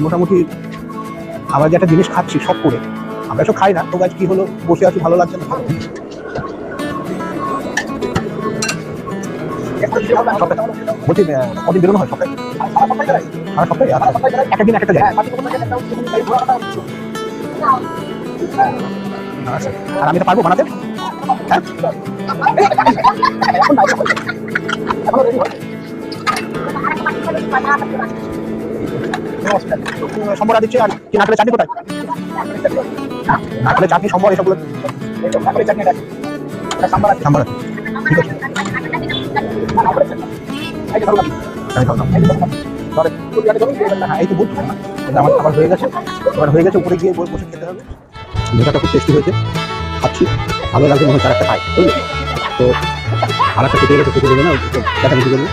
মোটামুটি আমরা যে একটা জিনিস খাচ্ছি সব করে, আমরা সব খাই না তো গাছ কি হলো, বসে আছি ভালো লাগছে না। বলছি কদিন বেরোনো হয় সপ্তাহে? সারা সপ্তাহে একটা দিন একটা যায়। আর আমি এটা পারবো বানাতে? হ্যাঁ সম্বরা দিচ্ছে। আর কি নারকেলের চাটনি কোথায়? নারকেলের চাটনি, সম্বর, এসবগুলো সাম্বার আছে। ঠিক আছে এই তো বলছি আমার খাবার হয়ে গেছে, এবার হয়ে গেছে, উপরে গিয়ে বসে খেতে হবে। ধোসাটা খুব টেস্টি হয়েছে, খাচ্ছি, ভালো লাগছে, মনে হচ্ছে আর একটা খাই। তো আর একটা খেতে গেছে, খেতে দেবে না, দেখা দেখি করবো।